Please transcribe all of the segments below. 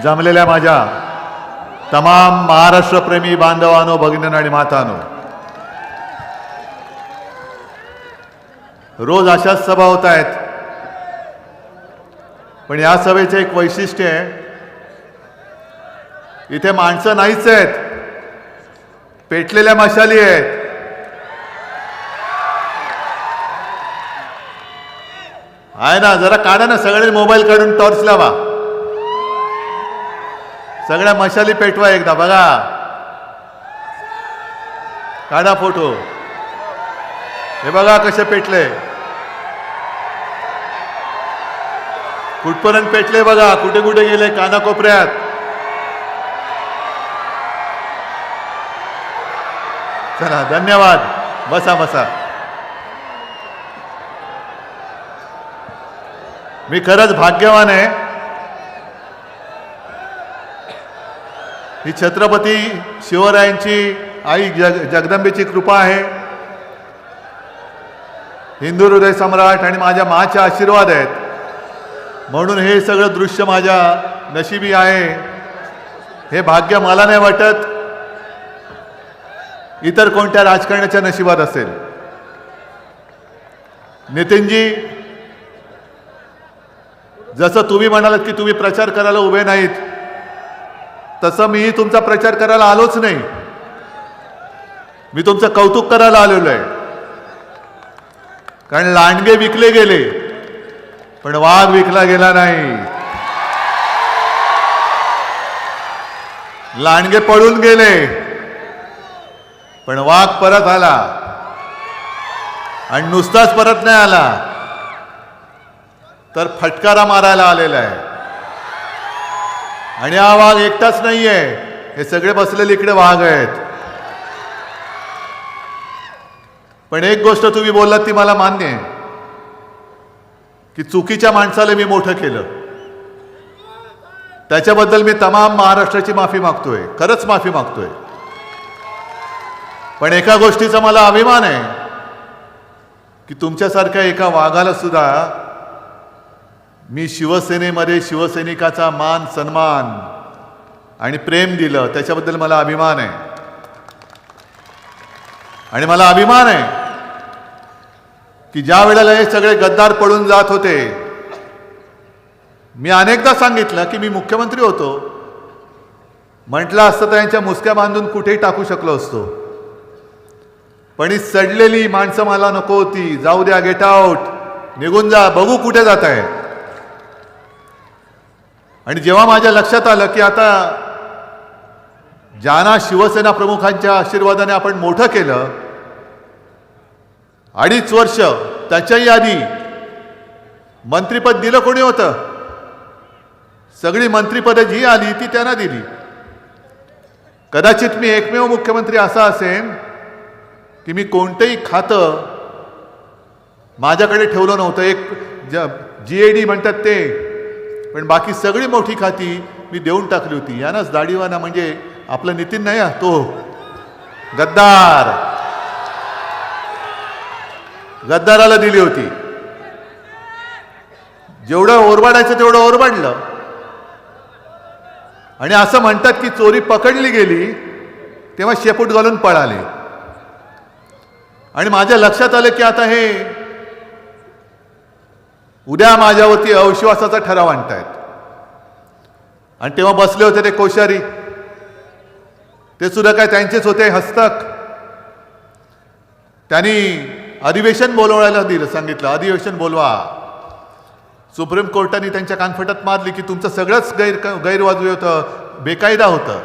जमलेल्या माझ्या तमाम महाराष्ट्रप्रेमी बांधवांनो, भगिनींनो आणि मातांनो, रोज अशाच सभा होत आहेत, पण या सभेचे एक वैशिष्ट्य आहे, इथे माणसं नाहीच आहेत, पेटलेल्या मशाली आहेत. आहे ना, जरा काढा ना, सगळे मोबाईल काढून टॉर्च लावा, सगळ्या मशाली पेटवा एकदा. बघा, काढा फोटो. हे बघा कसे पेटले, कुठपर्यंत पेटले बघा, कुठे कुठे गेले कानाकोपऱ्यात. चला, धन्यवाद. बसा बसा. मी खरंच भाग्यवान आहे. ही छत्रपती शिवरायांची आई जगदंबेची कृपा आहे, हिंदू हृदय सम्राट आणि माझ्या माचे आशीर्वाद आहेत, म्हणून हे सगळं दृश्य माझ्या नशिबी आहे. हे भाग्य मला नाही वाटत इतर कोणत्या राजकारण्याच्या नशिबात असेल. नितीनजी, जसं तुम्ही म्हणालात की तुम्ही प्रचार करायला उभे नाहीत, तसं मीही तुमचा प्रचार करायला आलोच नाही. मी तुमचं कौतुक करायला आलेलो आहे. कारण लांडगे विकले गेले, पण वाघ विकला गेला नाही. लांडगे पळून गेले, पण वाघ परत आला, आणि नुसताच परत नाही आला, तर फटकारा मारायला आलेला आहे. आणि हा वाघ एकटाच नाहीये, हे सगळे बसलेले इकडे वाघ आहेत. पण एक गोष्ट तुम्ही बोललात ती मला मान्य आहे, की चुकीच्या माणसाला मी मोठं केलं. त्याच्याबद्दल मी तमाम महाराष्ट्राची माफी मागतोय, खरंच माफी मागतोय. पण एका गोष्टीचा मला अभिमान आहे, की तुमच्यासारख्या एका वाघाला सुद्धा मी शिवसेनेमध्ये शिवसैनिकाचा मान सन्मान आणि प्रेम दिलं. त्याच्याबद्दल मला अभिमान आहे. आणि मला अभिमान आहे की ज्या वेळेला हे सगळे गद्दार पळून जात होते, मी अनेकदा सांगितलं की मी मुख्यमंत्री होतो, म्हटलं असतं तर यांच्या मुसक्या बांधून कुठेही टाकू शकलो असतो. पण ही सडलेली माणसं मला नको होती. जाऊ द्या, गेट आउट, निघून जा, बघू कुठे जात आहे. आणि जेव्हा माझ्या लक्षात आलं की आता ज्यांना शिवसेना प्रमुखांच्या आशीर्वादाने आपण मोठं केलं, 2.5 वर्ष त्याच्याही आधी मंत्रिपद दिलं कोणी होतं? सगळी मंत्रिपदं जी आली ती त्यांना दिली. कदाचित मी एकमेव मुख्यमंत्री असा असेन की मी कोणतंही खातं माझ्याकडे ठेवलं नव्हतं. एक GAD म्हणतात ते, पण बाकी सगळी मोठी खाती मी देऊन टाकली होती. यानंच दाढीवाना म्हणजे आपला नितीन नाही, तो गद्दार, गद्दाराला दिली होती. जेवढं ओरबाडायचं तेवढं ओरबाडलं. आणि असं म्हणतात की चोरी पकडली गेली तेव्हा शेपूट घालून पळाले. आणि माझ्या लक्षात आलं की आता हे उद्या माझ्यावरती अविश्वासाचा ठराव आणतायत. आणि तेव्हा बसले होते ते कोश्यारी, ते सुद्धा काय त्यांचेच होते हस्तक. त्यांनी अधिवेशन बोलवायला दिलं, सांगितलं अधिवेशन बोलवा. सुप्रीम कोर्टाने त्यांच्या कानफटात मारली की तुमचं सगळंच गैरवाजवी होतं, बेकायदा होतं.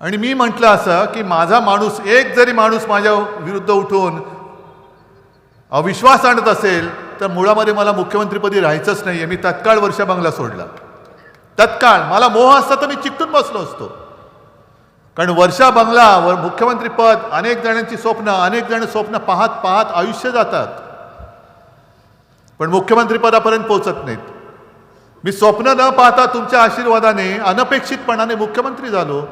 आणि मी म्हटलं असं की माझा माणूस, एक जरी माणूस माझ्या विरुद्ध उठून अविश्वास आणत असेल तर मुळामध्ये मला मुख्यमंत्रीपदी राहायचंच नाहीये. मी तत्काळ वर्षा बंगला सोडला. तत्काळ. मला मोह असता तर मी चिकटून बसलो असतो. कारण वर्षा बंगला वर मुख्यमंत्रीपद, अनेक जणांची स्वप्न, अनेक जण स्वप्न पाहत पाहत आयुष्य जातात, पण मुख्यमंत्रीपदापर्यंत पोहोचत नाहीत. मी स्वप्न न पाहता तुमच्या आशीर्वादाने अनपेक्षितपणाने मुख्यमंत्री झालो.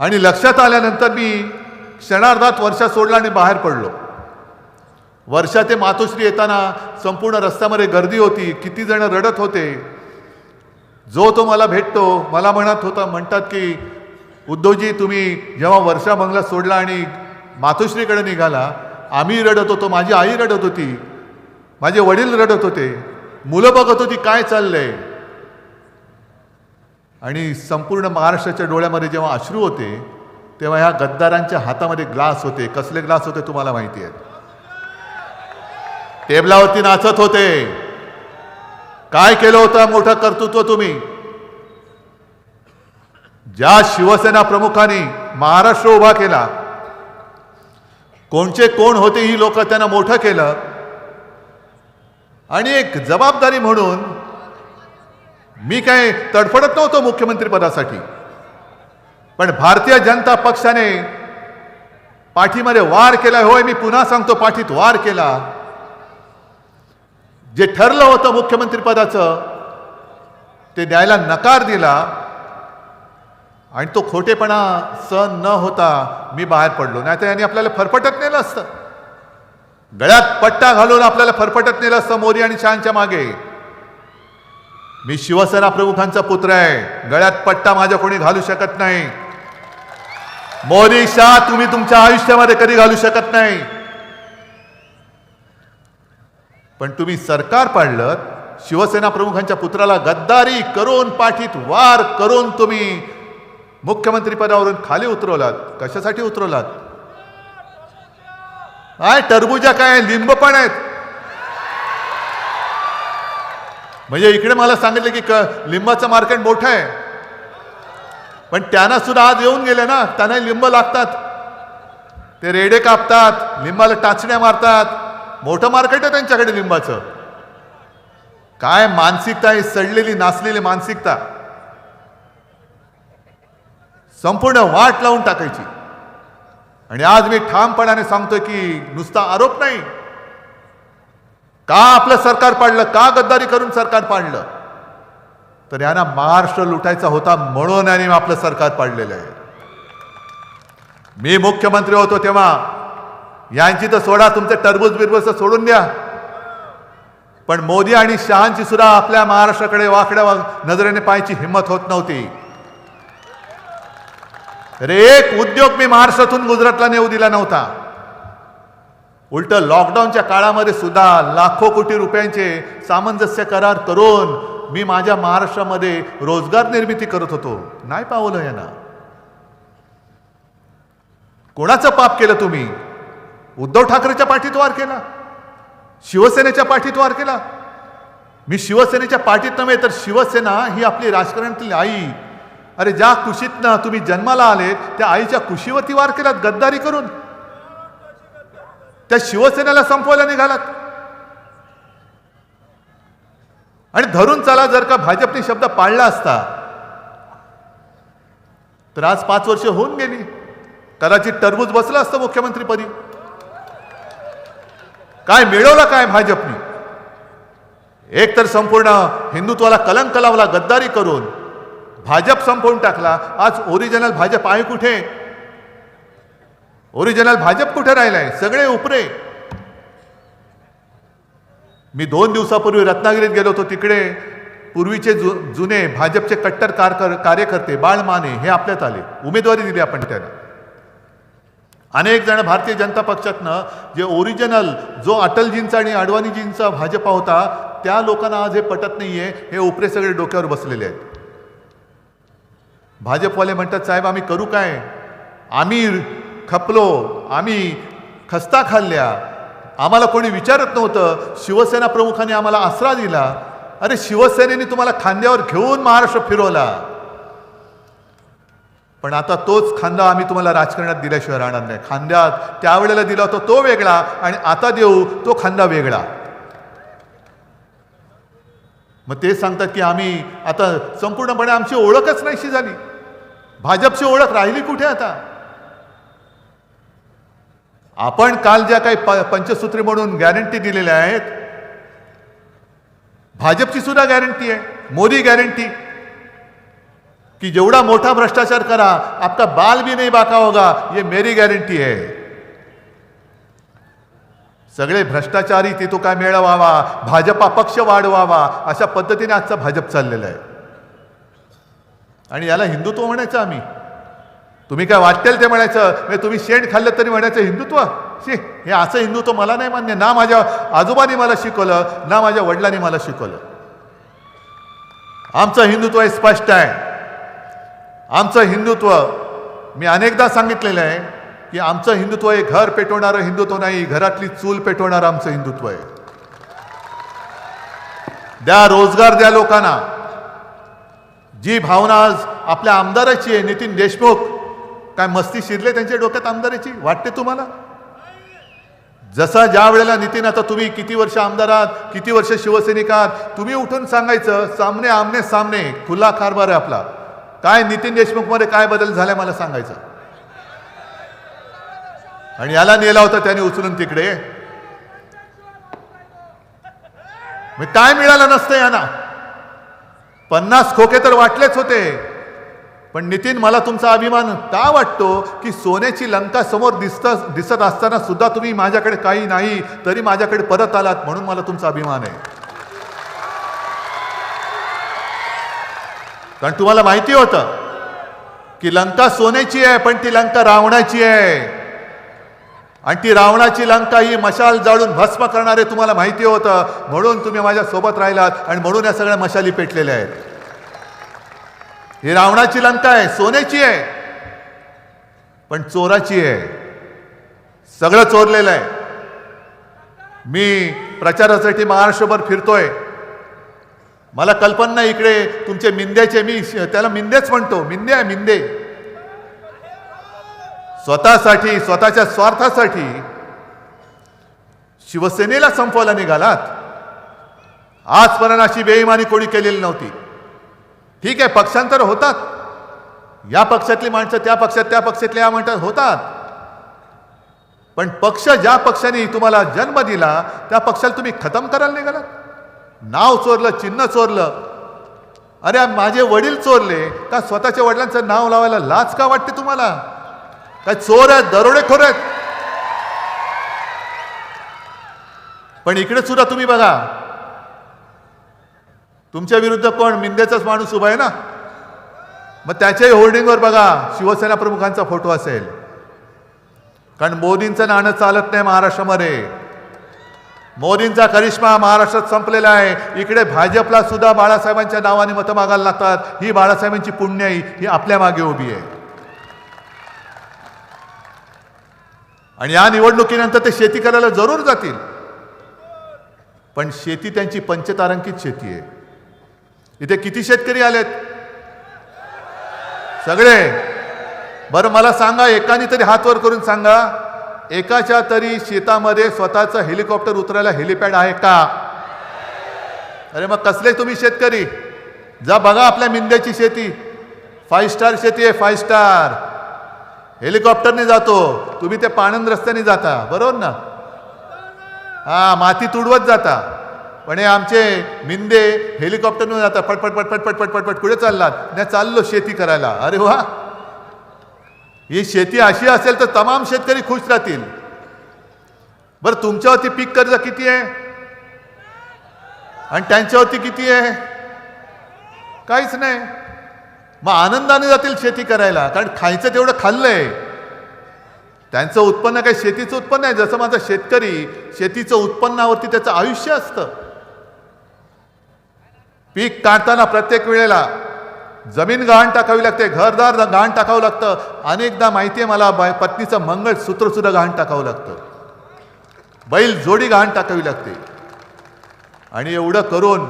आणि लक्षात आल्यानंतर मी क्षणार्धात वर्षा सोडला आणि बाहेर पडलो. वर्षा ते मातोश्री येताना संपूर्ण रस्त्यामध्ये गर्दी होती, किती जण रडत होते. जो तो मला भेटतो, मला म्हणतात की उद्धवजी तुम्ही जेव्हा वर्षा बंगला सोडला आणि मातोश्रीकडे निघाला, आम्ही रडत होतो, माझी आई रडत होती, माझे वडील रडत होते, मुलं बघत होती काय चाललंय. आणि संपूर्ण महाराष्ट्राच्या डोळ्यामध्ये जेव्हा अश्रू होते तेव्हा ह्या गद्दारांच्या हातामध्ये ग्लास होते. कसले ग्लास होते तुम्हाला माहिती आहे. टेबलावरती नाचत होते. काय केलं होतं मोठं कर्तृत्व तुम्ही. ज्या शिवसेना प्रमुखांनी महाराष्ट्र उभा केला, कोणचे कोण होते ही लोक, त्यांना मोठं केलं. आणि एक जबाबदारी म्हणून मी काय तडफडत नव्हतो मुख्यमंत्री पदासाठी, पण भारतीय जनता पक्षाने पाठीमध्ये वार केला. होय, मी पुन्हा सांगतो, पाठीत वार केला. जे ठरलं होतं मुख्यमंत्री पदाचं ते द्यायला नकार दिला आणि तो खोटेपणा सहन न होता मी बाहेर पडलो. नाही तर यांनी आपल्याला फरफटत नेलं असतं, गळ्यात पट्टा घालून आपल्याला फरफटत नेलं असतं मोदी आणि शहांच्या मागे. मी शिवसेना प्रमुखांचा पुत्र आहे, गळ्यात पट्टा माझ्या कोणी घालू शकत नाही. मोदी शहा तुम्ही तुमच्या आयुष्यामध्ये कधी घालू शकत नाही. पण तुम्ही सरकार पाडलं, शिवसेना प्रमुखांच्या पुत्राला गद्दारी करून पाठीत वार करून तुम्ही मुख्यमंत्री पदावरून खाली उतरवलात. कशासाठी उतरवलात. काय टरबुजा काय लिंब पण आहेत. म्हणजे इकडे मला सांगितलं की लिंबाचं मार्केट मोठं आहे, पण त्यांना सुद्धा आज येऊन गेले ना, त्यांना लिंब लागतात, ते रेडे कापतात, लिंबाला टाचण्या मारतात. मोठं मार्केट आहे त्यांच्याकडे लिंबाचं. काय मानसिकता आहे, सडलेली नासलेली मानसिकता. संपूर्ण वाट लावून टाकायची. आणि आज मी ठामपणाने सांगतोय की नुसता आरोप नाही, का आपलं सरकार पाडलं, का गद्दारी करून सरकार पाडलं, तर यांना महाराष्ट्र लुटायचा होता म्हणून यांनी आपलं सरकार पाडलेलं आहे. मी मुख्यमंत्री होतो तेव्हा यांची तर सोडा, तुमचे टरबूज बिरबूज सोडून द्या, पण मोदी आणि शहांची सुद्धा आपल्या महाराष्ट्राकडे वाकड्या नजरेने पाहायची हिंमत होत नव्हती. तर एक उद्योग मी महाराष्ट्रातून गुजरातला नेऊ दिला नव्हता. उलट लॉकडाऊनच्या काळामध्ये सुद्धा लाखो कोटी रुपयांचे सामंजस्य करार करून मी माझ्या महाराष्ट्रामध्ये रोजगार निर्मिती करत होतो. नाही पावलं यांना. कोणाचं पाप केलं तुम्ही. उद्धव ठाकरेच्या पाठीत वार केला, शिवसेनेच्या पाठीत वार केला. मी शिवसेनेच्या पाठीत नव्हे, तर शिवसेना ही आपली राजकारणातील आई. अरे ज्या कुशीतनं तुम्ही जन्माला आले त्या आईच्या कुशीवरती वार केलात गद्दारी करून. त्या शिवसेनेला संपवायला निघालात. आणि धरून चला, जर का भाजपने शब्द पाळला असता तर आज 5 वर्ष होऊन गेली, कदाचित टरबूज बसलं असतं मुख्यमंत्रीपदी. काय मिळवलं काय भाजपने. एक तर संपूर्ण हिंदुत्वाला कलंक लावला गद्दारी करून, भाजप संपवून टाकला. आज ओरिजिनल भाजप आहे कुठे. ओरिजिनल भाजप कुठे राहिलाय. सगळे उपरे. मी 2 दिवसापूर्वी रत्नागिरीत गेलो होतो. तिकडे पूर्वीचे जुने भाजपचे कट्टर कार्यकर्ते बाळ माने हे आपल्यात आले. उमेदवारी दिली आपण त्यांना. अनेक जण भारतीय जनता पक्षातनं जे ओरिजिनल जो अटलजींचा आणि अडवाणीजींचा भाजपा होता त्या लोकांना आज हे पटत नाहीये. हे उपरे सगळे डोक्यावर बसलेले आहेत. भाजपवाले म्हणतात साहेब आम्ही करू काय. आम्ही खपलो, आम्ही खस्ता खाल्ल्या, आम्हाला कोणी विचारत नव्हतं. शिवसेना प्रमुखांनी आम्हाला आसरा दिला. अरे शिवसेनेने तुम्हाला खांद्यावर घेऊन महाराष्ट्र फिरवला, पण आता तोच खांदा आम्ही तुम्हाला राजकारणात दिल्याशिवाय राहणार नाही. खांद्यात त्यावेळेला दिला होता तो वेगळा आणि आता देऊ तो खांदा वेगळा. मग ते सांगतात की आम्ही आता संपूर्णपणे आमची ओळखच नाहीशी झाली. भाजपची ओळख राहिली कुठे आता. आपण काल ज्या काही पंचसूत्री म्हणून गॅरंटी दिलेल्या आहेत, भाजपची सुद्धा गॅरंटी आहे, मोदी गॅरंटी कि जेवढा मोठा भ्रष्टाचार करा आपका बाल भी नहीं बाका होगा, ये मेरी गारंटी है. सगळे भ्रष्टाचारी तिथं काय मिळवावा, भाजपा पक्ष वाढवावा, अशा पद्धतीने आजचा भाजप चाललेला आहे. आणि याला हिंदुत्व म्हणायचं आम्ही? तुम्ही काय वाटेल ते म्हणायचं, म्हणजे तुम्ही शेण खाल्लं तरी म्हणायचं हिंदुत्व? हे असं हिंदुत्व मला नाही मान्य. ना माझ्या आजोबांनी मला शिकवलं, ना माझ्या वडिलांनी मला शिकवलं. आमचं हिंदुत्व हे स्पष्ट आहे. आमचं हिंदुत्व मी अनेकदा सांगितलेलं आहे की आमचं हिंदुत्व हे घर पेटवणारं हिंदुत्व नाही, घरातली चूल पेटवणारं आमचं हिंदुत्व आहे. द्या रोजगार, द्या लोकांना. जी भावना आज आपल्या आमदाराची आहे, नितीन देशमुख काय मस्ती शिरले त्यांच्या डोक्यात आमदाराची वाटते तुम्हाला? जसा ज्या वेळेला नितीन, आता तुम्ही किती वर्ष आमदार आहात, किती वर्ष शिवसैनिक आहात, तुम्ही उठून सांगायचं, सामने आमने सामने खुला कारभार आहे आपला. काय नितीन देशमुख मध्ये काय बदल झालाय मला सांगायचं. आणि याला नेला होता त्याने उचलून तिकडे. काय मिळालं नसतं यांना? 50 खोके तर वाटलेच होते. पण नितीन, मला तुमचा अभिमान का वाटतो की सोन्याची लंका समोर दिसत असताना सुद्धा तुम्ही माझ्याकडे काही नाही तरी माझ्याकडे परत आलात, म्हणून मला तुमचा अभिमान आहे. कारण तुम्हाला माहिती होतं की लंका सोन्याची आहे, पण ती लंका रावणाची आहे. आणि ती रावणाची लंका ही मशाल जाळून भस्म करणारे तुम्हाला माहिती होतं, म्हणून तुम्ही माझ्या सोबत राहिलात आणि म्हणून या सगळ्या मशाली पेटलेल्या आहेत. ही रावणाची लंका आहे, सोन्याची आहे, पण चोराची आहे. सगळं चोरलेलं आहे. मी प्रचारासाठी महाराष्ट्रभर फिरतोय. मला कल्पना नाही इकडे तुमचे मिंद्याचे, मी त्याला मिंदेच म्हणतो, मिंदे आहे मिंदे. स्वतःसाठी, स्वतःच्या स्वार्थासाठी शिवसेनेला संपवायला निघालात. आजपर्यंत अशी बेईमानी कोणी केलेली नव्हती. ठीक आहे, पक्षांतर होतात, या पक्षातली माणसं त्या पक्षात, त्या पक्षातल्या या म्हणतात होतात. पण पक्ष ज्या पक्षाने तुम्हाला जन्म दिला त्या पक्षाला तुम्ही खतम करायला निघालात. नाव चोरलं, चिन्ह चोरलं. अरे माझे वडील चोरले का? स्वतःच्या वडिलांचं नाव लावायला लाज का वाटते तुम्हाला? काय चोर आहेत, दरोडेखोर आहेत? पण इकडे सुद्धा तुम्ही बघा, तुमच्या विरुद्ध कोण? मिंदेचाच माणूस उभा आहे ना. मग त्याच्याही होर्डिंगवर बघा शिवसेना प्रमुखांचा फोटो असेल. कारण मोदींचं नाणं चालत नाही महाराष्ट्रामध्ये. मोदींचा करिश्मा महाराष्ट्रात संपलेला आहे. इकडे भाजपला सुद्धा बाळासाहेबांच्या नावाने मतं मागायला लागतात. ही बाळासाहेबांची पुण्याई ही आपल्या मागे उभी आहे. आणि या निवडणुकीनंतर ते शेती करायला जरूर जातील, पण शेती त्यांची पंचतारांकित शेती आहे. इथे किती शेतकरी आलेत? सगळे. बरं मला सांगा, एकाने तरी हात वर करून सांगा, एकाच्या तरी शेतामध्ये स्वतःचं हेलिकॉप्टर उतरायला हेलिपॅड आहे का? अरे मग कसले तुम्ही शेतकरी? जा बघा आपल्या मिंद्याची शेती, 5 स्टार शेती आहे, 5 स्टार. हेलिकॉप्टरने जातो, तुम्ही ते पाणंद रस्त्याने जाता, बरोबर ना? हा, माती तुडवत जाता. पण हे आमचे मिंदे हेलिकॉप्टरने जातात, पटपट पटपट पटपट पटपट कुठे चाललात? नाही, चाललो शेती करायला. अरे वा, ही शेती अशी असेल तर तमाम शेतकरी खुश राहतील. बरं तुमच्यावरती पीक कर्ज किती आहे आणि त्यांच्यावरती किती आहे? काहीच नाही. मग आनंदाने जातील शेती करायला, कारण खायचं तेवढं खाल्लंय. त्यांचं उत्पन्न काय शेतीचं उत्पन्न आहे? जसं माझा शेतकरी, शेतीचं उत्पन्नावरती त्याचं आयुष्य असतं. पीक काढताना प्रत्येक वेळेला जमीन गहाण टाकावी लागते, घरदार गहाण टाकावं लागतं. अनेकदा माहिती आहे मला, पत्नीचं मंगळसूत्र सुद्धा गहाण टाकावं लागतं, बैल जोडी गहाण टाकावी लागते. आणि एवढं करून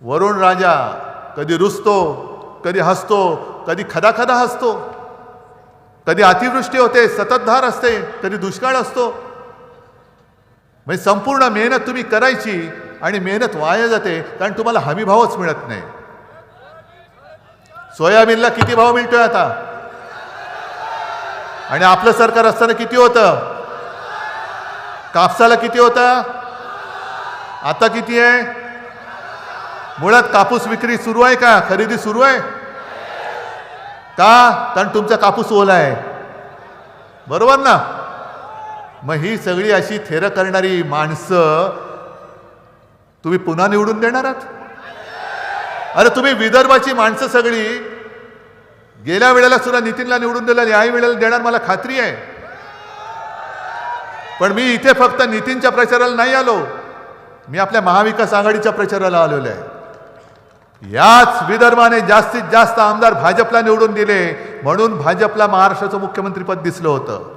वरुण राजा कधी रुसतो, कधी हसतो, कधी खदाखदा हसतो, कधी अतिवृष्टी होते, सततधार असते, कधी दुष्काळ असतो. म्हणजे संपूर्ण मेहनत तुम्ही करायची आणि मेहनत वाया जाते, कारण तुम्हाला हमी भावच मिळत नाही. सोयाबीनला किती भाव मिळतोय आता? आणि आपलं सरकार असताना किती होतं? कापसाला किती होतं? आता किती आहे? मुळात कापूस विक्री सुरू आहे का? खरेदी सुरू आहे का? कारण तुमचा कापूस ओला आहे, बरोबर ना? मग ही सगळी अशी थेर करणारी माणसं तुम्ही पुन्हा निवडून देणार आहात? अरे तुम्ही विदर्भाची माणसं सगळी गेल्या वेळेला सुद्धा नितीनला निवडून दिलं, याही वेळेला देणार मला खात्री आहे. पण मी इथे फक्त नितीनच्या प्रचाराला नाही आलो, मी आपल्या महाविकास आघाडीच्या प्रचाराला आलेलो आहे. याच विदर्भाने जास्तीत जास्त आमदार भाजपला निवडून दिले म्हणून भाजपला महाराष्ट्राचं मुख्यमंत्रीपद दिसलं होतं.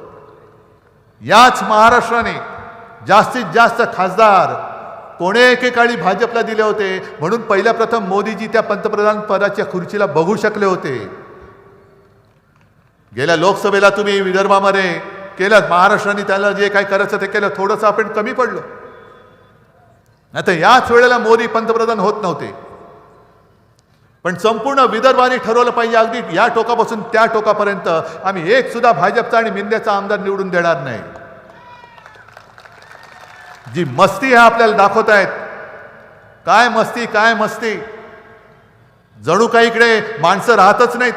याच महाराष्ट्राने जास्तीत जास्त खासदार कोणे एकेकाळी भाजपला दिले होते म्हणून पहिल्या प्रथम मोदीजी त्या पंतप्रधान पदाच्या खुर्चीला बघू शकले होते. गेल्या लोकसभेला तुम्ही विदर्भामध्ये केलं, महाराष्ट्राने त्याला जे काही करायचं ते केलं, थोडंसं आपण कमी पडलो. आता याच वेळेला मोदी पंतप्रधान होत नव्हते, पण संपूर्ण विदर्भाने ठरवलं पाहिजे अगदी या टोकापासून त्या टोकापर्यंत आम्ही एक सुद्धा भाजपचा आणि मिंद्याचा आमदार निवडून देणार नाही. जी मस्ती आहे आपल्याला दाखवत आहेत, काय मस्ती काय मस्ती, जणू काही इकडे माणसं राहतच नाहीत.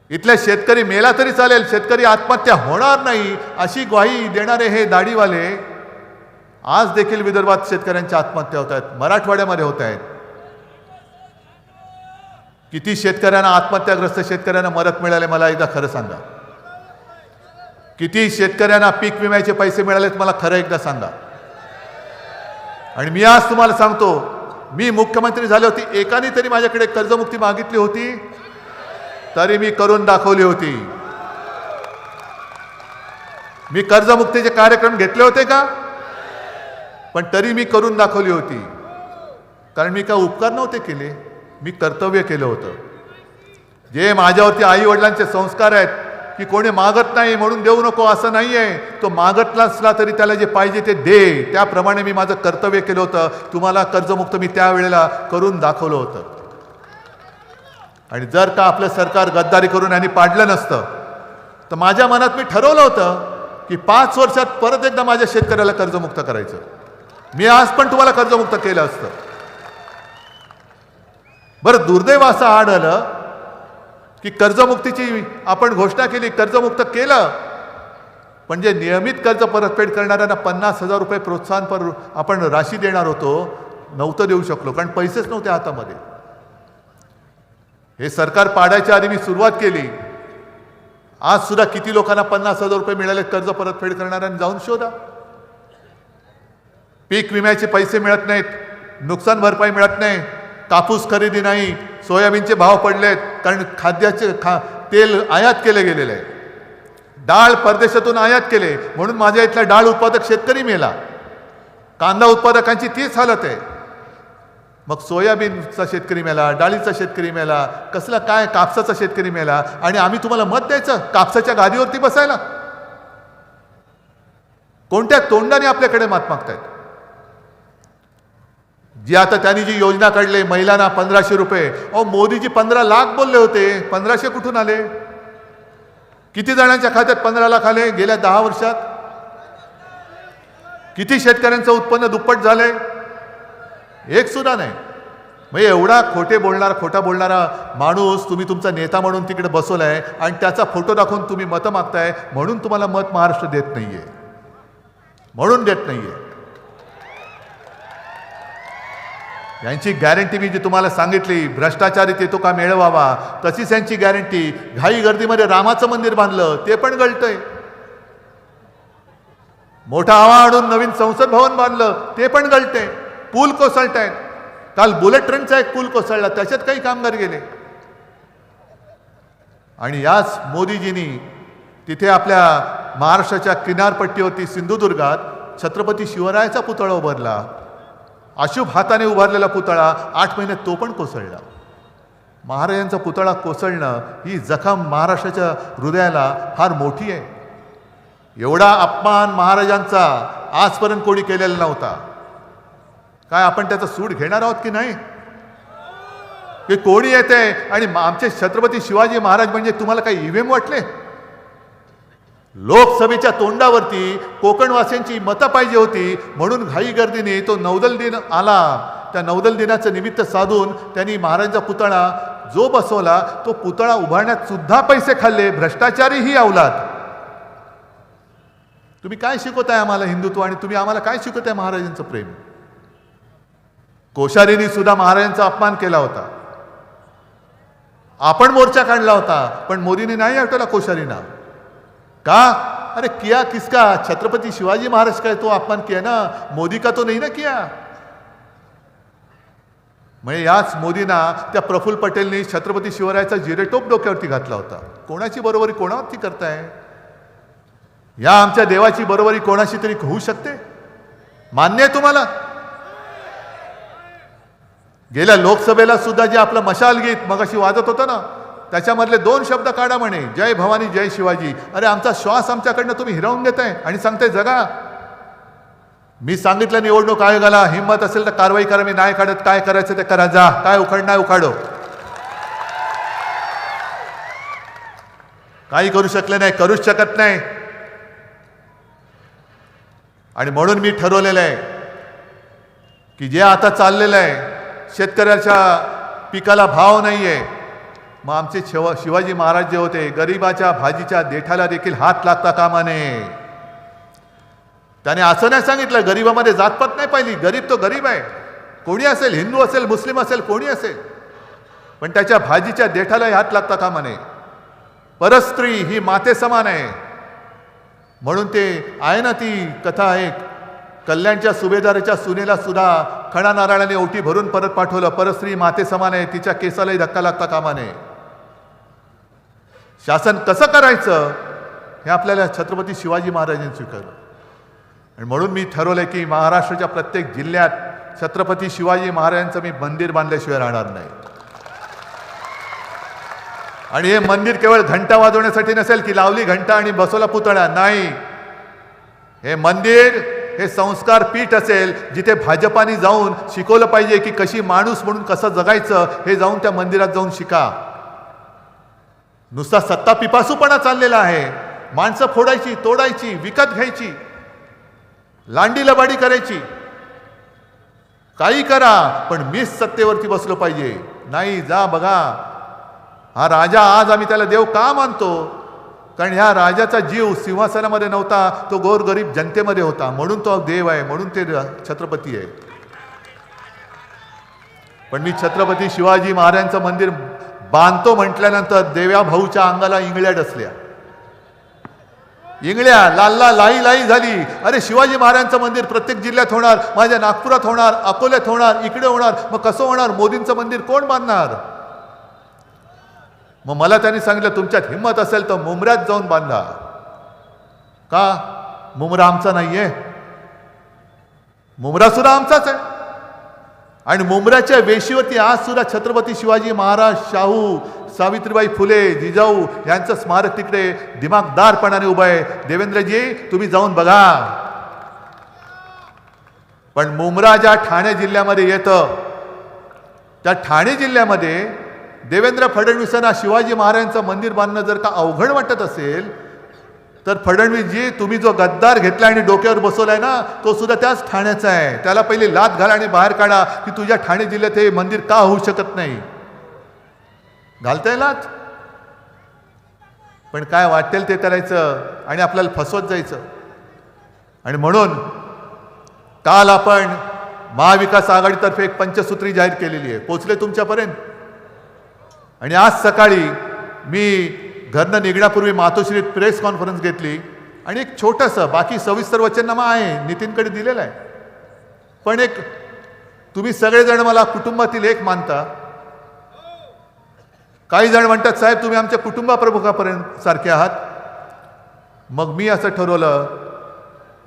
इथल्या शेतकरी मेला तरी चालेल, शेतकरी आत्महत्या होणार नाही अशी ग्वाही देणारे हे दाढीवाले आज देखील विदर्भात शेतकऱ्यांच्या आत्महत्या होत आहेत, मराठवाड्यामध्ये होत आहेत. किती शेतकऱ्यांना, आत्महत्याग्रस्त शेतकऱ्यांना मदत मिळाले मला एकदा खरं सांगा. किती शेतकऱ्यांना पीक विम्याचे पैसे मिळालेत मला खरं एकदा सांगा. आणि मी आज तुम्हाला सांगतो, मी मुख्यमंत्री झाले होते, एकाने तरी माझ्याकडे कर्जमुक्ती मागितली होती तरी मी करून दाखवली होती. मी कर्जमुक्तीचे कार्यक्रम घेतले होते का? पण तरी मी करून दाखवली होती, कारण मी काय उपकार नव्हते केले, मी कर्तव्य केलं होतं. जे माझ्यावरती आई वडिलांचे संस्कार आहेत की कोणी मागत नाही म्हणून देऊ नको असं नाही आहे, तो मागतला असला तरी त्याला जे पाहिजे ते दे, त्याप्रमाणे मी माझं कर्तव्य केलं होतं. तुम्हाला कर्जमुक्त मी त्यावेळेला करून दाखवलं होतं. आणि जर का आपलं सरकार गद्दारी करून यांनी पाडलं नसतं तर माझ्या मनात मी ठरवलं होतं की 5 वर्षात परत एकदा माझ्या शेतकऱ्याला कर्जमुक्त करायचं. मी आज पण तुम्हाला कर्जमुक्त केलं असतं. बरं, दुर्दैव असं आढळलं की कर्जमुक्तीची आपण घोषणा केली, कर्जमुक्त केलं, पण जे नियमित कर्ज परतफेड करणाऱ्यांना 50,000 रुपये प्रोत्साहनपर आपण राशी देणार होतो, नव्हतं देऊ शकलो कारण पैसेच नव्हते हातामध्ये. हे सरकार पाडायच्या आधी मी सुरुवात केली. आज सुद्धा किती लोकांना 50,000 रुपये मिळाले कर्ज परतफेड करणाऱ्यांना जाऊन शोधा. पीक विम्याचे पैसे मिळत नाहीत, नुकसान भरपाई मिळत नाही, कापूस खरेदी नाही, सोयाबीनचे भाव पडलेत कारण खाद्याचे तेल आयात केले गेलेले आहे, डाळ परदेशातून आयात केले म्हणून माझ्या इथला डाळ उत्पादक शेतकरी मेला. कांदा उत्पादकांची तीच हालत आहे. मग सोयाबीनचा शेतकरी मेला, डाळीचा शेतकरी मेला, कसला काय कापसाचा शेतकरी मेला, आणि आम्ही तुम्हाला मत द्यायचं कापसाच्या गादीवरती बसायला? कोणत्या तोंडाने आपल्याकडे मत मागतायत? जी आता त्यांनी जी योजना काढली महिलांना 1500 रुपये, अहो मोदीजी 15 लाख बोलले होते, 1500 कुठून आले? किती जणांच्या खात्यात 15 लाख आले गेल्या 10 वर्षात? किती शेतकऱ्यांचं उत्पन्न दुप्पट झालंय? एक सुद्धा नाही. म्हणजे एवढा खोटा बोलणारा माणूस तुम्ही तुमचा नेता म्हणून तिकडे बसवलाय आणि त्याचा फोटो दाखवून तुम्ही मतं मागताय म्हणून तुम्हाला मत महाराष्ट्र देत नाहीये, म्हणून देत नाहीये. यांची गॅरंटी मी जी तुम्हाला सांगितली, भ्रष्टाचारी ते तो का मिळवावा, तशीच यांची गॅरंटी. घाई गर्दीमध्ये रामाचं मंदिर बांधलं ते पण गळतंय. मोठा आवा आणून नवीन संसद भवन बांधलं ते पण गळतंय. पूल कोसळतायत. काल बुलेट ट्रेनचा एक पूल कोसळला, त्याच्यात काही कामगार गेले. आणि याच मोदीजींनी तिथे आपल्या महाराष्ट्राच्या किनारपट्टीवरती सिंधुदुर्गात छत्रपती शिवरायाचा पुतळा उभारला. अशुभ हाताने उभारलेला पुतळा 8 महिन्यात तो पण कोसळला. महाराजांचा पुतळा कोसळणं ही जखम महाराष्ट्राच्या हृदयाला फार मोठी आहे. एवढा अपमान महाराजांचा आजपर्यंत कोणी केलेला नव्हता. काय आपण त्याचा सूड घेणार आहोत की नाही? की कोणी येते आणि आमचे छत्रपती शिवाजी महाराज म्हणजे तुम्हाला काही ईव्हीएम वाटले? लोकसभेच्या तोंडावरती कोकणवासियांची मतं पाहिजे होती म्हणून घाई गर्दीने तो नौदल दिन आला. त्या नौदल दिनाचं निमित्त साधून त्यांनी महाराजांचा पुतळा जो बसवला तो पुतळा उभारण्यात सुद्धा पैसे खाल्ले. भ्रष्टाचारी ही अवलाद. तुम्ही काय शिकवताय आम्हाला हिंदुत्व आणि तुम्ही आम्हाला काय शिकवताय महाराजांचं प्रेम? कोश्यारींनी सुद्धा महाराजांचा अपमान केला होता. आपण मोर्चा काढला होता, पण मोदींनी नाही हटवला कोश्यारींना. का? अरे किया किसका? छत्रपति शिवाजी महाराज का तो अपमान किया ना, मोदी का तो नहीं ना किया. म्हणजे याच मोदींना त्या प्रफुल्ल पटेलनी छत्रपती शिवरायाचा जिरेटोप डोक्यावरती घातला होता. कोणाची बरोबरी कोणावरती करताय? या आमच्या देवाची बरोबरी कोणाशी तरी होऊ शकते? मान्य आहे तुम्हाला? गेल्या लोकसभेला सुद्धा जे आपलं मशाल गीत मगाशी वाजत होतं ना, त्याच्यामधले 2 शब्द काढा म्हणे, जय भवानी जय शिवाजी. अरे आमचा श्वास आमच्याकडनं तुम्ही हिरावून घेताय आणि सांगताय जगा. मी सांगितलं निवडणूक आयोगाला, हिंमत असेल तर कारवाई करा. मी नाही काढत, काय करायचं ते करा, जा. काय उखाडणार उखाडो. काही करू शकले नाही, करूच शकत नाही. आणि म्हणून मी ठरवलेलं आहे की जे आता चाललेलं आहे, शेतकऱ्याच्या पिकाला भाव नाहीये, मग आमचे शिवाजी महाराज जे होते, गरीबाच्या भाजीच्या देठाला देखील हात लागता कामा नये. त्याने असं नाही सांगितलं गरीबामध्ये जातपात नाही पाहिली. गरीब तो गरीब आहे, कोणी असेल, हिंदू असेल, मुस्लिम असेल, कोणी असेल, पण त्याच्या भाजीच्या देठालाही हात लागता कामा नये. परस्त्री ही माते समान आहे. म्हणून ते आहे ना ती कथा आहे, कल्याणच्या सुभेदाराच्या सुनेला सुद्धा खणा नारळाने ओटी भरून परत पाठवलं. परस्त्री माते समान आहे, तिच्या केसालाही धक्का लागता कामा नये. शासन कसं करायचं हे आपल्याला छत्रपती शिवाजी महाराजांनी शिकवलं. आणि म्हणून मी ठरवलंय की महाराष्ट्राच्या प्रत्येक जिल्ह्यात छत्रपती शिवाजी महाराजांचं मी मंदिर बांधल्याशिवाय राहणार नाही. आणि हे मंदिर केवळ घंटा वाजवण्यासाठी नसेल की लावली घंटा आणि बसवला पुतळा, नाही. हे मंदिर हे संस्कार पीठ असेल, जिथे भाजपाने जाऊन शिकवलं पाहिजे की कशी माणूस म्हणून कसं जगायचं, हे जाऊन त्या मंदिरात जाऊन शिका. नुसता सत्ता पिपासूपणा चाललेला आहे. माणसं फोडायची, तोडायची, विकत घ्यायची, लांडी लबाडी करायची. काही करा, पण मीच सत्तेवरती बसलो पाहिजे. नाही, जा बघा, हा राजा आज आम्ही त्याला देव का मानतो? कारण ह्या राजाचा जीव सिंहासनामध्ये नव्हता, तो गोरगरीब जनतेमध्ये होता. म्हणून तो देव आहे, म्हणून ते छत्रपती आहे. पण मी छत्रपती शिवाजी महाराजांचं मंदिर बांधतो म्हटल्यानंतर देव्या भाऊच्या अंगाला इंगळ्या डसल्या. इंगळ्या लाल्ला लाई लाई झाली. अरे शिवाजी महाराजांचं मंदिर प्रत्येक जिल्ह्यात होणार, माझ्या नागपुरात होणार, अकोल्यात होणार, इकडे होणार, मग कसं होणार? मोदींचं मंदिर कोण बांधणार? मग मला त्यांनी सांगितलं, तुमच्यात हिंमत असेल तर मुंब्र्यात जाऊन बांधा. का? मुंब्रा आमचा नाहीये, मुंब्रा सुद्धा आमचाच आहे. आणि मुंब्र्याच्या वेशीवरती आज सुद्धा छत्रपती शिवाजी महाराज, शाहू, सावित्रीबाई फुले, जिजाऊ यांचं स्मारक तिकडे दिमागदारपणाने उभं आहे. देवेंद्रजी तुम्ही जाऊन बघा. पण मुंब्रा ज्या ठाणे जिल्ह्यामध्ये येतं, त्या ठाणे जिल्ह्यामध्ये देवेंद्र फडणवीसांना शिवाजी महाराजांचं मंदिर बांधणं जर का अवघड वाटत असेल, तर फडणवीसजी तुम्ही जो गद्दार घेतला आणि डोक्यावर बसवलाय ना, तो सुद्धा त्याच ठाण्याचा आहे. त्याला पहिली लात घाला आणि बाहेर काढा की तुझ्या ठाणे जिल्ह्यात हे मंदिर का होऊ शकत नाही. घालताय लात, पण काय वाटेल ते करायचं आणि आपल्याला फसवत जायचं. आणि म्हणून काल आपण महाविकास आघाडीतर्फे एक पंचसूत्री जाहीर केलेली आहे, पोचले तुमच्यापर्यंत. आणि आज सकाळी मी घरनं निघण्यापूर्वी मातोश्रीत प्रेस कॉन्फरन्स घेतली आणि एक छोटंसं, बाकी सविस्तर वचननामा आहे, नितीनकडे दिलेला आहे, पण एक, तुम्ही सगळेजण मला कुटुंबातील एक मानता. काही जण म्हणतात साहेब तुम्ही आमच्या कुटुंबाप्रमुखापर्यंत सारखे आहात. मग मी असं ठरवलं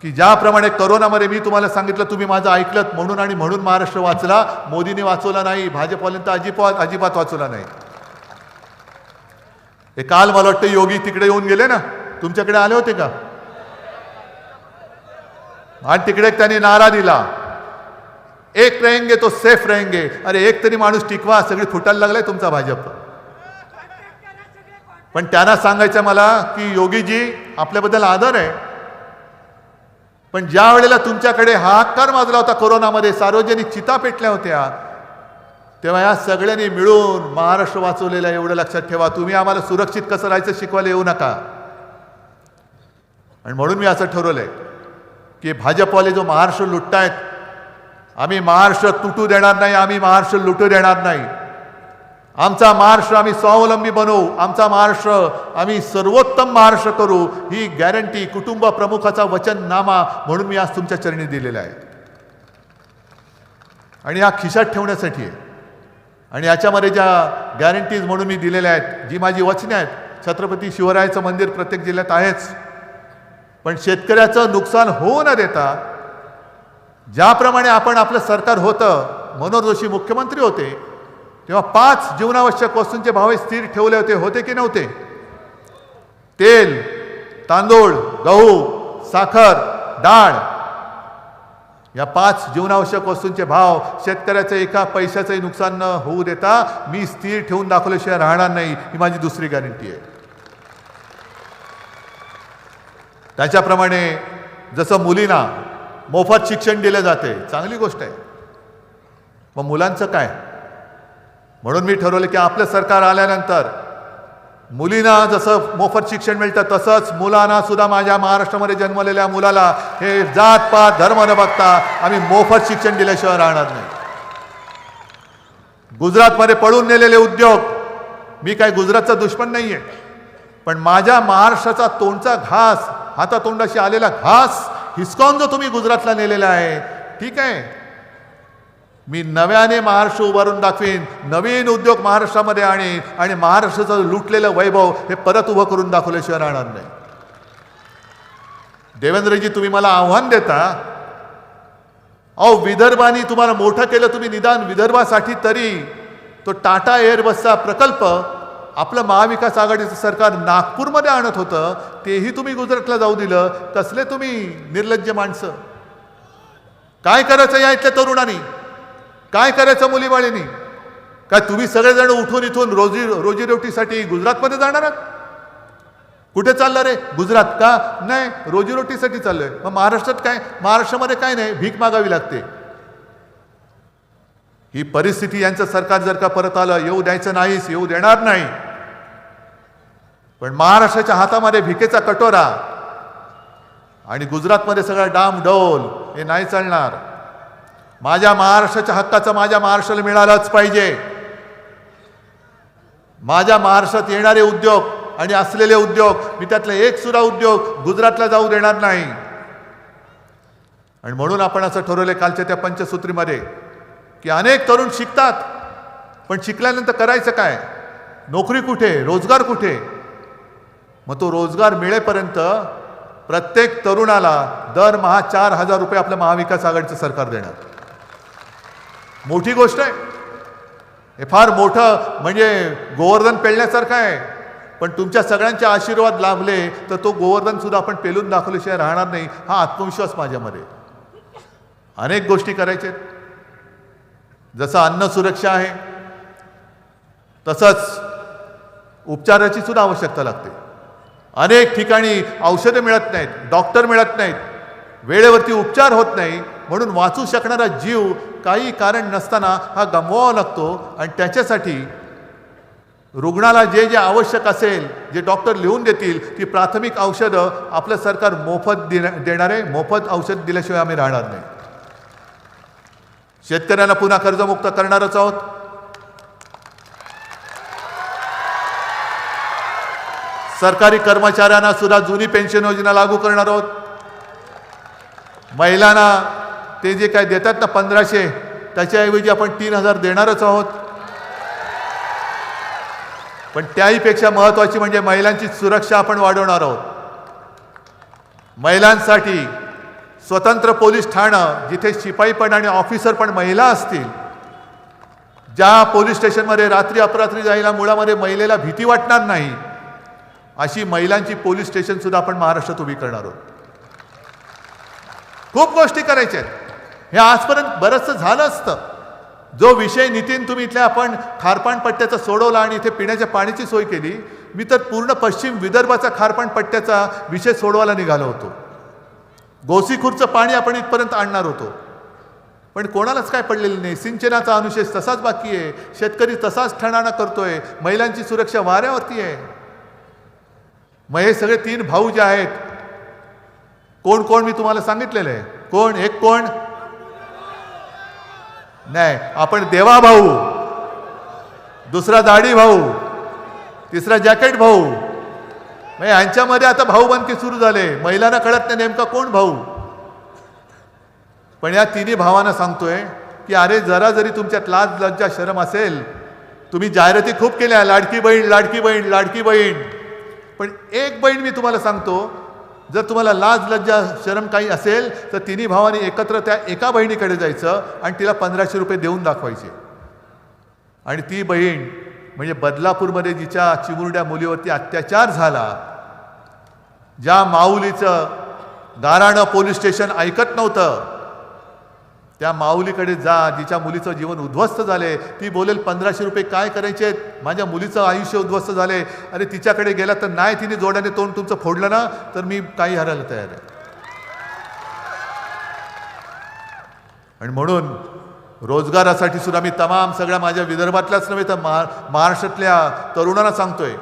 की ज्याप्रमाणे करोनामध्ये मी तुम्हाला सांगितलं, तुम्ही माझं ऐकलत म्हणून, आणि म्हणून महाराष्ट्र वाचला, मोदीने वाचवला नाही, भाजपवाल्यांनी अजिबात वाचवला नाही. हे काल मला वाटतं योगी तिकडे येऊन गेले ना, तुमच्याकडे आले होते का? आणि तिकडे त्यांनी नारा दिला, एक रहेंगे तो सेफ रहेंगे. अरे एक तरी माणूस टिकवा, सगळी फुटायला लागलाय तुमचा भाजप. पण त्यांना सांगायचं मला की योगीजी आपल्याबद्दल आदर आहे, पण ज्या वेळेला तुमच्याकडे हाहाकार माजला होता कोरोनामध्ये, सार्वजनिक चिता पेटल्या होत्या, तेव्हा या सगळ्यांनी मिळून महाराष्ट्र वाचवलेला, एवढं लक्षात ठेवा. तुम्ही आम्हाला सुरक्षित कसं राहायचं शिकवायला येऊ नका. आणि म्हणून मी असं ठरवलंय की भाजपवाले जो महाराष्ट्र लुटतायत, आम्ही महाराष्ट्र तुटू देणार नाही, आम्ही महाराष्ट्र लुटू देणार नाही. आमचा महाराष्ट्र आम्ही स्वावलंबी बनवू, आमचा महाराष्ट्र आम्ही सर्वोत्तम महाराष्ट्र करू, ही गॅरंटी कुटुंब प्रमुखाचा वचननामा म्हणून मी आज तुमच्या चरणी दिलेला आहे. आणि हा खिशात ठेवण्यासाठी आहे. आणि याच्यामध्ये ज्या गॅरंटीज म्हणून मी दिलेल्या आहेत, जी माझी वचने आहेत, छत्रपती शिवरायाचं मंदिर प्रत्येक जिल्ह्यात आहेच, पण शेतकऱ्याचं नुकसान होऊ न देता ज्याप्रमाणे आपण आपलं सरकार होतं, मनोहर जोशी मुख्यमंत्री होते तेव्हा 5 जीवनावश्यक वस्तूंचे भाव स्थिर ठेवले होते की नव्हते? तेल, तांदूळ, गहू, साखर, डाळ, या 5 जीवनावश्यक वस्तूंचे भाव शेतकऱ्याचं एका पैशाचंही नुकसान न होऊ देता मी स्थिर ठेवून दाखवल्याशिवाय राहणार नाही, ही माझी दुसरी गॅरंटी आहे. त्याच्याप्रमाणे जसं मुलींना मोफत शिक्षण दिले जाते, चांगली गोष्ट आहे, मग मुलांचं काय? म्हणून मी ठरवलं की आपलं सरकार आल्यानंतर मुलींना जसं मोफत शिक्षण मिळतं तसंच मुलांना सुद्धा, माझ्या महाराष्ट्रामध्ये जन्मलेल्या मुलाला हे जात पात धर्म न बघता आम्ही मोफत शिक्षण दिल्याशिवाय राहणार नाही. गुजरातमध्ये पळून नेलेले उद्योग, मी काय गुजरातचा दुश्मन नाही आहे, पण माझ्या महाराष्ट्राचा तोंडचा घास, हातातोंडाशी आलेला घास हिसकावून जो तुम्ही गुजरातला नेलेला आहे, ठीक आहे, मी नव्याने महाराष्ट्र उभारून दाखवीन, नवीन उद्योग महाराष्ट्रामध्ये आणीन आणि महाराष्ट्राचं लुटलेलं वैभव हे परत उभं करून दाखवल्याशिवाय राहणार नाही. देवेंद्रजी, तुम्ही मला आव्हान देता, अहो विदर्भाने तुम्हाला मोठं केलं, तुम्ही निदान विदर्भासाठी तरी तो टाटा एअरबसचा प्रकल्प आपलं महाविकास आघाडीचं सरकार नागपूरमध्ये आणत होतं, तेही तुम्ही गुजरातला जाऊ दिलं. कसले तुम्ही निर्लज्ज माणसं! काय करायचं या इथल्या तरुणांनी, काय करायचं मुलीबाळींनी? काय तुम्ही सगळेजण उठून इथून रोजीरोटीसाठी गुजरातमध्ये जाणार आहात? कुठे चाललं रे? गुजरात का? नाही, रोजीरोटीसाठी चाललोय. मग महाराष्ट्रात काय? महाराष्ट्रामध्ये काय नाही, भीक मागावी लागते. ही परिस्थिती यांचं सरकार जर का परत आलं, येऊ द्यायचं नाहीच, येऊ देणार नाही. पण महाराष्ट्राच्या हातामध्ये भिकेचा कटोरा आणि गुजरातमध्ये सगळं डामडौल, हे नाही चालणार. माझ्या महाराष्ट्राच्या हक्काचं माझ्या महाराष्ट्राला मिळालंच पाहिजे. माझ्या महाराष्ट्रात येणारे उद्योग आणि असलेले उद्योग, मी त्यातला एक सुद्धा उद्योग गुजरातला जाऊ देणार नाही. आणि म्हणून आपण असं ठरवले कालच्या त्या पंचसूत्रीमध्ये की अनेक तरुण शिकतात, पण शिकल्यानंतर करायचं काय? नोकरी कुठे? रोजगार कुठे? मग तो रोजगार मिळेपर्यंत प्रत्येक तरुणाला दरमहा 4,000 रुपये आपलं महाविकास आघाडीचं सरकार देणार. मोठी गोष्ट आहे. हे फार मोठं म्हणजे गोवर्धन पेलण्यासारखं आहे. पण तुमच्या सगळ्यांचे आशीर्वाद लाभले तर तो गोवर्धन सुद्धा आपण पेलून दाखवल्याशिवाय राहणार नाही, हा आत्मविश्वास माझ्यामध्ये. अनेक गोष्टी करायच्या आहेत. जसं अन्न सुरक्षा आहे तसंच उपचाराची सुद्धा आवश्यकता लागते. अनेक ठिकाणी औषधं मिळत नाहीत, डॉक्टर मिळत नाहीत, वेळेवरती उपचार होत नाही, म्हणून वाचू शकणारा जीव काही कारण नसताना हा गमवावा लागतो. आणि त्याच्यासाठी रुग्णाला जे जे आवश्यक असेल, जे डॉक्टर लिहून देतील, ती प्राथमिक औषधं आपलं सरकार मोफत देणार आहे. मोफत औषध दिल्याशिवाय आम्ही राहणार नाही. शेतकऱ्यांना पुन्हा कर्जमुक्त करणारच आहोत. सरकारी कर्मचाऱ्यांना सुद्धा जुनी पेन्शन योजना लागू करणार आहोत. महिलांना ते जे काय देतात ना 1,500, त्याच्याऐवजी आपण 3,000 देणारच आहोत. पण त्याहीपेक्षा महत्त्वाची म्हणजे महिलांची सुरक्षा आपण वाढवणार आहोत. महिलांसाठी स्वतंत्र पोलीस ठाणं, जिथे शिपाई पण आणि ऑफिसर पण महिला असतील. ज्या पोलीस स्टेशनमध्ये रात्री अपरात्री जायला मुळामध्ये महिलेला भीती वाटणार नाही, अशी महिलांची पोलीस स्टेशन सुद्धा आपण महाराष्ट्रात उभी करणार आहोत. खूप गोष्टी करायच्या आहेत. हे आजपर्यंत बरंचसं झालं असतं. जो विषय नितीन तुम्ही इथल्या आपण खारपाण पट्ट्याचा सोडवला आणि इथे पिण्याच्या पाण्याची सोय केली, मी तर पूर्ण पश्चिम विदर्भाचा खारपाण पट्ट्याचा विषय सोडवायला निघालो होतो. गोसीखुर्दचं पाणी आपण इथपर्यंत आणणार होतो, पण कोणालाच काय पडलेलं नाही. सिंचनाचा अनुशेष तसाच बाकी आहे, शेतकरी तसाच ठणाणा करतोय, महिलांची सुरक्षा वाऱ्यावरती आहे. मग हे सगळे 3 भाऊ जे आहेत कोण कोण मी तुम्हाला सांगितलेलं आहे. कोण? एक कोण नाही, आपण देवा भाऊ, दुसरा दाढी भाऊ, तिसरा जॅकेट भाऊ. म्हणजे यांच्यामध्ये आता भाऊबंदकी सुरू झाले. महिलांना कळत नाही नेमका कोण भाऊ. पण या तिन्ही भावांना सांगतोय की अरे जरा जरी तुमच्यात लाज लज्जा शरम असेल, तुम्ही जाहिराती खूप केल्या, लाडकी बहीण लाडकी बहीण लाडकी बहीण, पण एक बहीण मी तुम्हाला सांगतो, जर तुम्हाला लाज लज्जा शरम काही असेल तर तिन्ही भावांनी एकत्र त्या एका बहिणीकडे जायचं आणि तिला 1500 रुपये देऊन दाखवायचे. आणि ती बहीण म्हणजे बदलापूरमध्ये जिच्या चिमुरड्या मुलीवरती अत्याचार झाला, ज्या माऊलीचं गाराणं पोलीस स्टेशन ऐकत नव्हतं, त्या माऊलीकडे जा, जिच्या मुलीचं जीवन उद्ध्वस्त झाले. ती बोलेल 1500 रुपये काय करायचे, माझ्या मुलीचं आयुष्य उद्ध्वस्त झाले. अरे तिच्याकडे गेला तर नाही, तिने जोड्याने तोंड तुमचं फोडलं ना तर मी काही हरायला तयार आहे. आणि म्हणून रोजगारासाठी सुद्धा मी तमाम सगळ्या माझ्या विदर्भातल्याच नव्हे तर महाराष्ट्रातल्या तरुणांना सांगतोय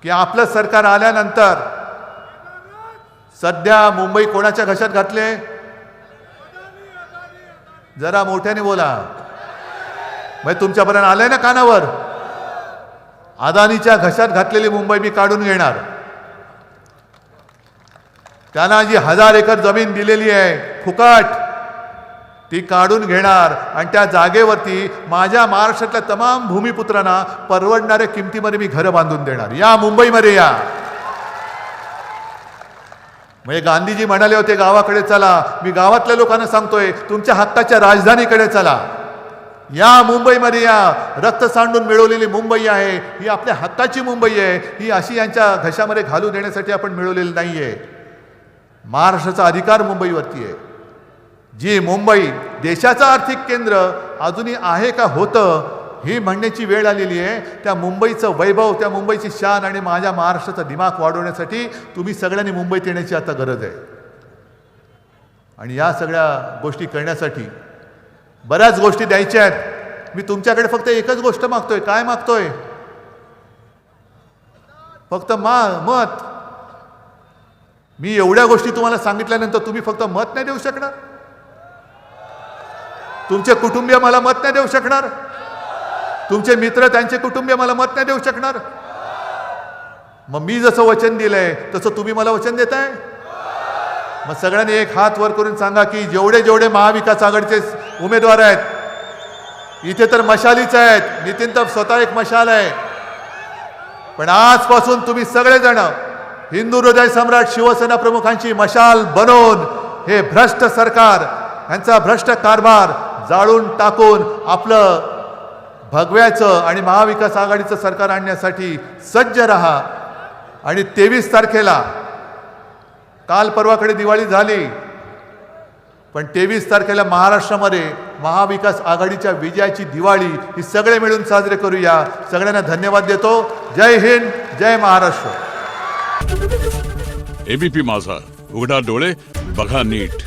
की आपलं सरकार आल्यानंतर सध्या मुंबई कोणाच्या घशात घातले? जरा मोठ्याने बोला, म्हणजे तुमच्यापर्यंत आलंय ना कानावर. अदानीच्या घशात घातलेली मुंबई मी काढून घेणार. त्यांना जी 1000 एकर जमीन दिलेली आहे फुकट, ती काढून घेणार आणि त्या जागेवरती माझ्या महाराष्ट्रातल्या तमाम भूमिपुत्रांना परवडणाऱ्या किमतीमध्ये मी घरं बांधून देणार. या मुंबईमध्ये या. म्हणजे गांधीजी म्हणाले होते गावाकडे चला, मी गावातल्या लोकांना सांगतोय तुमच्या हक्काच्या राजधानीकडे चला. या मुंबईमध्ये या. रक्त सांडून मिळवलेली मुंबई आहे ही आपल्या हक्काची मुंबई आहे. ही अशी यांच्या घशामध्ये घालू देण्यासाठी आपण मिळवलेली नाही आहे. महाराष्ट्राचा अधिकार मुंबईवरती आहे. जी मुंबई देशाचं आर्थिक केंद्र अजूनही आहे का होतं ही म्हणण्याची वेळ आलेली आहे. त्या मुंबईचं वैभव, त्या मुंबईची शान आणि माझ्या महाराष्ट्राचा दिमाग वाढवण्यासाठी तुम्ही सगळ्यांनी मुंबईत येण्याची आता गरज आहे. आणि या सगळ्या गोष्टी करण्यासाठी बऱ्याच गोष्टी द्यायच्या आहेत. मी तुमच्याकडे फक्त एकच गोष्ट मागतोय. काय मागतोय? फक्त मत. मी एवढ्या गोष्टी तुम्हाला सांगितल्यानंतर तुम्ही फक्त मत नाही देऊ शकणार? तुमचे कुटुंबीय मला मत नाही देऊ शकणार? तुमचे मित्र त्यांचे कुटुंबीय मला मत नाही देऊ शकणार? मग मी जसं वचन दिलंय तसं तुम्ही मला वचन देताय? मग सगळ्यांनी एक हात वर करून सांगा की जेवढे जेवढे महाविकास आघाडीचे उमेदवार आहेत, इथे तर मशालीच आहेत, नितीन तर स्वतः एक मशाल आहे, पण आजपासून तुम्ही सगळेजण हिंदू हृदय सम्राट शिवसेना प्रमुखांची मशाल बनवून हे भ्रष्ट सरकार, यांचा भ्रष्ट कारभार जाळून टाकून आपलं भगव्याचं आणि महाविकास आघाडीचं सरकार आणण्यासाठी सज्ज रहा. आणि 23 तारखेला, काल परवाकडे दिवाळी झाली, पण 23 तारखेला महाराष्ट्रामध्ये महाविकास आघाडीच्या विजयाची दिवाळी ही सगळे मिळून साजरे करूया. सगळ्यांना धन्यवाद देतो. जय हिंद, जय महाराष्ट्र. एबीपी माझा, उघडा डोळे बघा नीट.